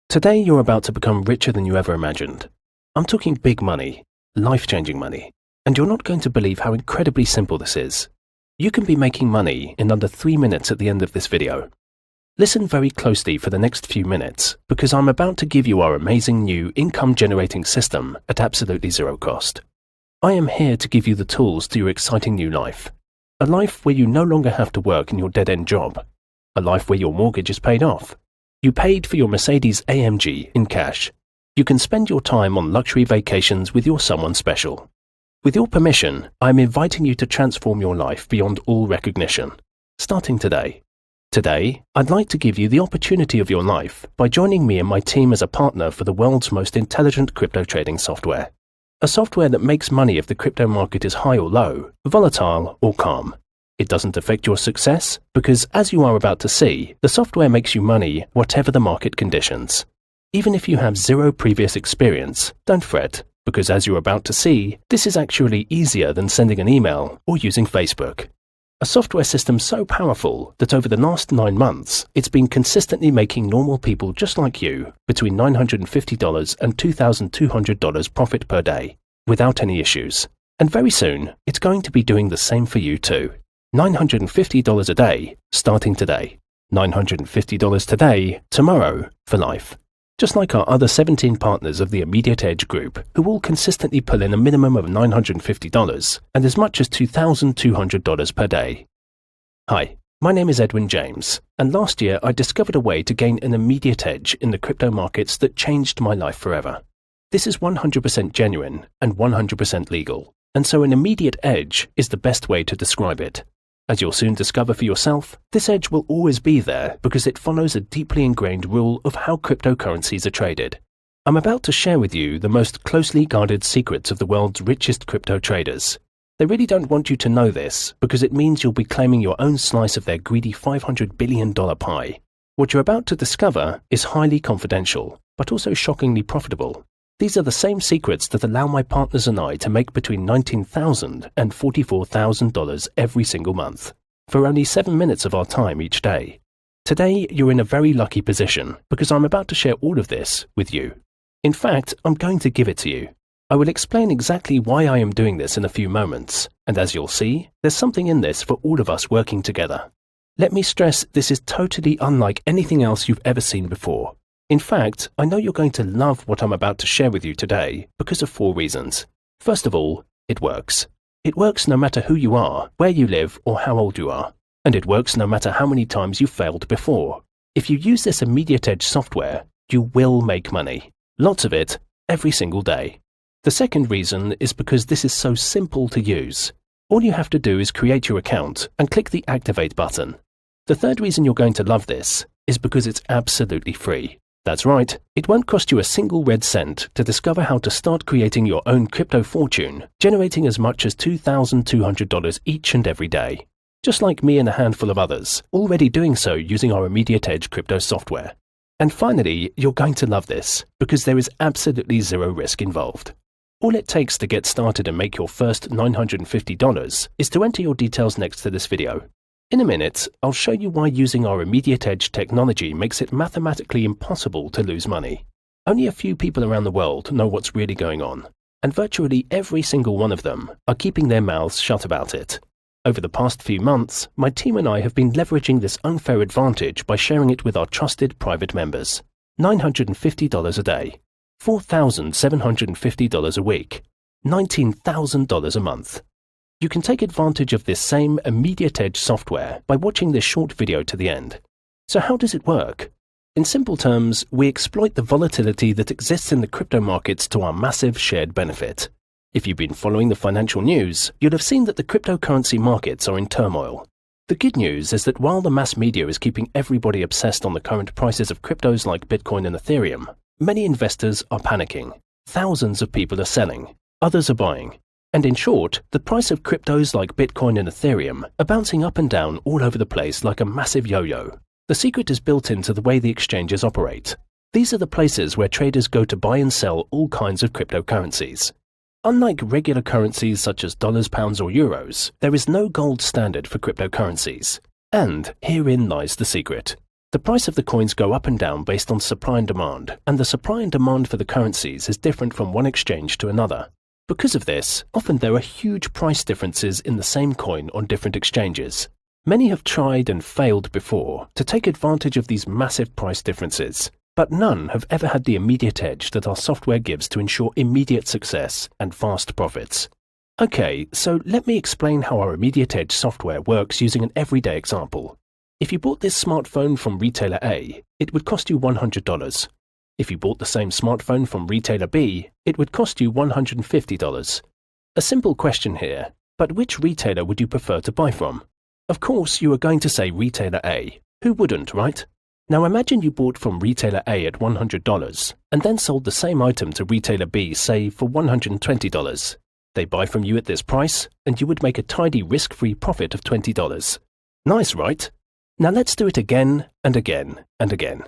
Today you're about to become richer than you ever imagined. I'm talking big money, life-changing money, and you're not going to believe how incredibly simple this is. You can be making money in under 3 minutes at the end of this video. Listen very closely for the next few minutes, because I'm about to give you our amazing new income-generating system at absolutely zero cost. I am here to give you the tools to your exciting new life. A life where you no longer have to work in your dead-end job. A life where your mortgage is paid off. You paid for your Mercedes AMG in cash. You can spend your time on luxury vacations with your someone special. With your permission, I'm inviting you to transform your life beyond all recognition, starting today. Today, I'd like to give you the opportunity of your life by joining me and my team as a partner for the world's most intelligent crypto trading software. A software that makes money if the crypto market is high or low, volatile or calm. It doesn't affect your success because, as you are about to see, the software makes you money whatever the market conditions. Even if you have zero previous experience, don't fret, because as you're about to see, this is actually easier than sending an email or using Facebook. A software system so powerful that over the last 9 months, it's been consistently making normal people just like you between $950 and $2,200 profit per day, without any issues. And very soon, it's going to be doing the same for you too. $950 a day, starting today. $950 today, tomorrow, for life. Just like our other 17 partners of the Immediate Edge group, who all consistently pull in a minimum of $950 and as much as $2,200 per day. Hi, my name is Edwin James, and last year I discovered a way to gain an immediate edge in the crypto markets that changed my life forever. This is 100% genuine and 100% legal, and so an immediate edge is the best way to describe it. As you'll soon discover for yourself, this edge will always be there because it follows a deeply ingrained rule of how cryptocurrencies are traded. I'm about to share with you the most closely guarded secrets of the world's richest crypto traders. They really don't want you to know this because it means you'll be claiming your own slice of their greedy $500 billion pie. What you're about to discover is highly confidential, but also shockingly profitable. These are the same secrets that allow my partners and I to make between $19,000 and $44,000 every single month, for only 7 minutes of our time each day. Today, you're in a very lucky position because I'm about to share all of this with you. In fact, I'm going to give it to you. I will explain exactly why I am doing this in a few moments, and as you'll see, there's something in this for all of us working together. Let me stress, this is totally unlike anything else you've ever seen before. In fact, I know you're going to love what I'm about to share with you today because of 4 reasons. First of all, it works. It works no matter who you are, where you live, or how old you are. And it works no matter how many times you've failed before. If you use this Immediate Edge software, you will make money. Lots of it, every single day. The second reason is because this is so simple to use. All you have to do is create your account and click the Activate button. The third reason you're going to love this is because it's absolutely free. That's right, it won't cost you a single red cent to discover how to start creating your own crypto fortune, generating as much as $2,200 each and every day. Just like me and a handful of others, already doing so using our Immediate Edge crypto software. And finally, you're going to love this, because there is absolutely zero risk involved. All it takes to get started and make your first $950 is to enter your details next to this video. In a minute, I'll show you why using our Immediate Edge technology makes it mathematically impossible to lose money. Only a few people around the world know what's really going on, and virtually every single one of them are keeping their mouths shut about it. Over the past few months, my team and I have been leveraging this unfair advantage by sharing it with our trusted private members. $950 a day, $4,750 a week, $19,000 a month. You can take advantage of this same Immediate Edge software by watching this short video to the end. So how does it work? In simple terms, we exploit the volatility that exists in the crypto markets to our massive shared benefit. If you've been following the financial news, you'll have seen that the cryptocurrency markets are in turmoil. The good news is that while the mass media is keeping everybody obsessed on the current prices of cryptos like Bitcoin and Ethereum, many investors are panicking. Thousands of people are selling, others are buying. And in short, the price of cryptos like Bitcoin and Ethereum are bouncing up and down all over the place like a massive yo-yo. The secret is built into the way the exchanges operate. These are the places where traders go to buy and sell all kinds of cryptocurrencies. Unlike regular currencies such as dollars, pounds, or euros, there is no gold standard for cryptocurrencies. And herein lies the secret. The price of the coins go up and down based on supply and demand, and the supply and demand for the currencies is different from one exchange to another. Because of this, often there are huge price differences in the same coin on different exchanges. Many have tried and failed before to take advantage of these massive price differences, but none have ever had the immediate edge that our software gives to ensure immediate success and fast profits. Okay, so let me explain how our immediate edge software works using an everyday example. If you bought this smartphone from retailer A, it would cost you $100. If you bought the same smartphone from retailer B, it would cost you $150. A simple question here, but which retailer would you prefer to buy from? Of course, you are going to say retailer A. Who wouldn't, right? Now imagine you bought from retailer A at $100 and then sold the same item to retailer B, say, for $120. They buy from you at this price, and you would make a tidy risk-free profit of $20. Nice, right? Now let's do it again and again and again.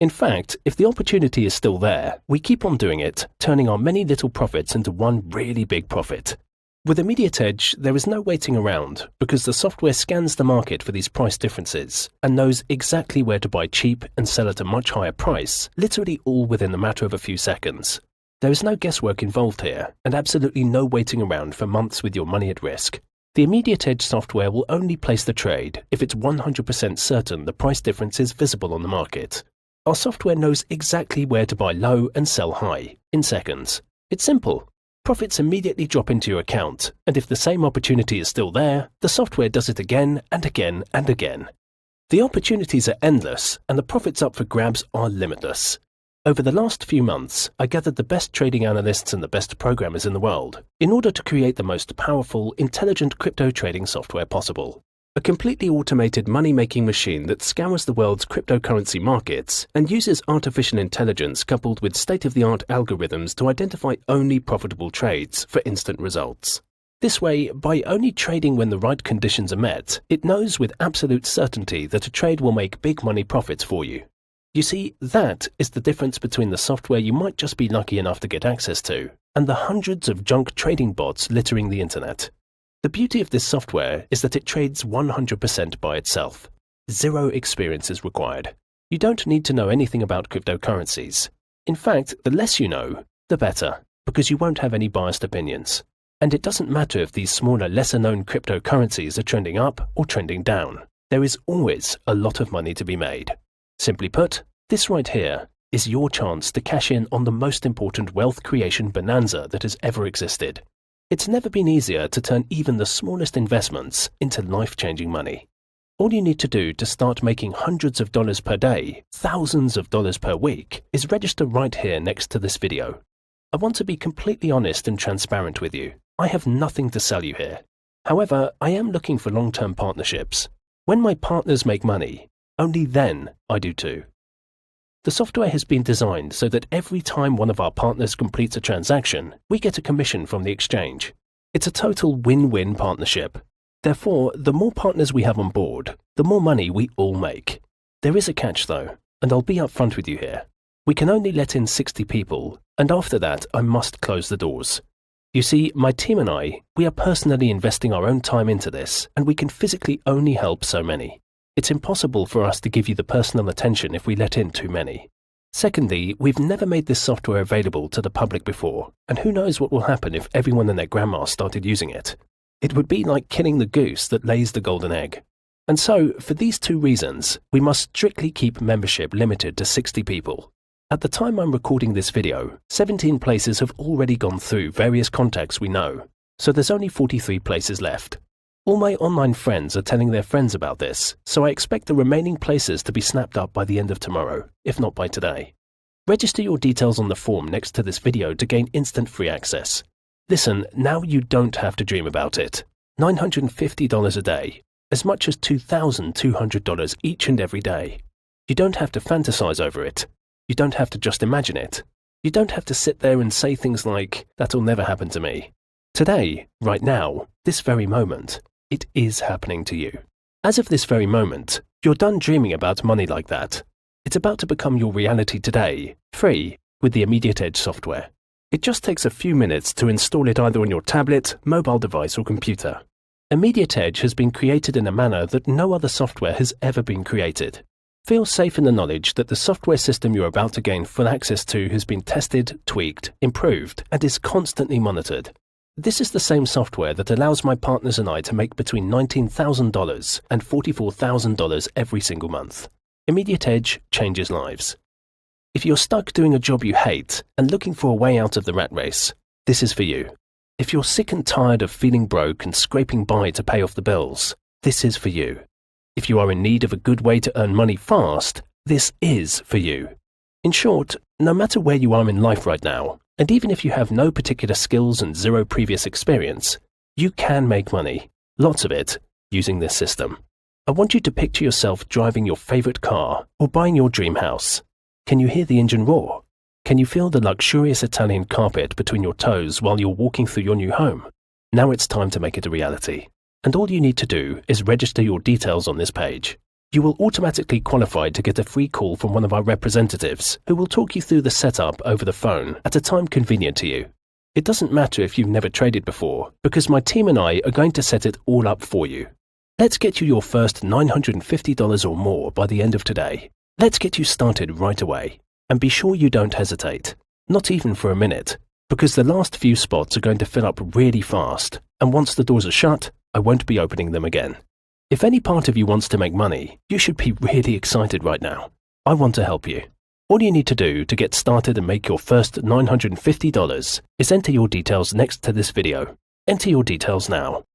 In fact, if the opportunity is still there, we keep on doing it, turning our many little profits into one really big profit. With immediate edge, there is no waiting around because the software scans the market for these price differences and knows exactly where to buy cheap and sell at a much higher price, literally all within the matter of a few seconds. There is no guesswork involved here and absolutely no waiting around for months with your money at risk. The immediate edge software will only place the trade if it's 100% certain the price difference is visible on the market. Our software knows exactly where to buy low and sell high in seconds. It's simple. Profits immediately drop into your account, and if the same opportunity is still there, the software does it again and again and again. The opportunities are endless, and the profits up for grabs are limitless. Over the last few months, I gathered the best trading analysts and the best programmers in the world in order to create the most powerful, intelligent crypto trading software possible. A completely automated money-making machine that scours the world's cryptocurrency markets and uses artificial intelligence coupled with state-of-the-art algorithms to identify only profitable trades for instant results. This way, by only trading when the right conditions are met, it knows with absolute certainty that a trade will make big money profits for you. You see, that is the difference between the software you might just be lucky enough to get access to and the hundreds of junk trading bots littering the internet. The beauty of this software is that it trades 100% by itself. Zero experience is required. You don't need to know anything about cryptocurrencies. In fact, the less you know, the better, because you won't have any biased opinions. And it doesn't matter if these smaller, lesser-known cryptocurrencies are trending up or trending down. There is always a lot of money to be made. Simply put, this right here is your chance to cash in on the most important wealth creation bonanza that has ever existed. It's never been easier to turn even the smallest investments into life-changing money. All you need to do to start making hundreds of dollars per day, thousands of dollars per week, is register right here next to this video. I want to be completely honest and transparent with you. I have nothing to sell you here. However, I am looking for long-term partnerships. When my partners make money, only then I do too. The software has been designed so that every time one of our partners completes a transaction, we get a commission from the exchange. It's a total win-win partnership. Therefore, the more partners we have on board, the more money we all make. There is a catch though, and I'll be upfront with you here. We can only let in 60 people, and after that I must close the doors. You see, my team and I, we are personally investing our own time into this, and we can physically only help so many. It's impossible for us to give you the personal attention if we let in too many. Secondly, we've never made this software available to the public before, and who knows what will happen if everyone and their grandma started using it. It would be like killing the goose that lays the golden egg. And so, for these two reasons, we must strictly keep membership limited to 60 people. At the time I'm recording this video, 17 places have already gone through various contacts we know, so there's only 43 places left. All my online friends are telling their friends about this, so I expect the remaining places to be snapped up by the end of tomorrow, if not by today. Register your details on the form next to this video to gain instant free access. Listen, now you don't have to dream about it. $950 a day, as much as $2,200 each and every day. You don't have to fantasize over it. You don't have to just imagine it. You don't have to sit there and say things like, "That'll never happen to me." Today, right now, this very moment, it is happening to you. As of this very moment, you're done dreaming about money like that. It's about to become your reality today, free, with the Immediate Edge software. It just takes a few minutes to install it either on your tablet, mobile device, or computer. Immediate Edge has been created in a manner that no other software has ever been created. Feel safe in the knowledge that the software system you're about to gain full access to has been tested, tweaked, improved, and is constantly monitored. This is the same software that allows my partners and I to make between $19,000 and $44,000 every single month. Immediate Edge changes lives. If you're stuck doing a job you hate and looking for a way out of the rat race, this is for you. If you're sick and tired of feeling broke and scraping by to pay off the bills, this is for you. If you are in need of a good way to earn money fast, this is for you. In short, no matter where you are in life right now, and even if you have no particular skills and zero previous experience, you can make money, lots of it, using this system. I want you to picture yourself driving your favorite car or buying your dream house. Can you hear the engine roar? Can you feel the luxurious Italian carpet between your toes while you're walking through your new home? Now it's time to make it a reality. And all you need to do is register your details on this page. You will automatically qualify to get a free call from one of our representatives who will talk you through the setup over the phone at a time convenient to you. It doesn't matter if you've never traded before, because my team and I are going to set it all up for you. Let's get you your first $950 or more by the end of today. Let's get you started right away. And be sure you don't hesitate, not even for a minute, because the last few spots are going to fill up really fast, and once the doors are shut, I won't be opening them again. If any part of you wants to make money, you should be really excited right now. I want to help you. All you need to do to get started and make your first $950 is enter your details next to this video. Enter your details now.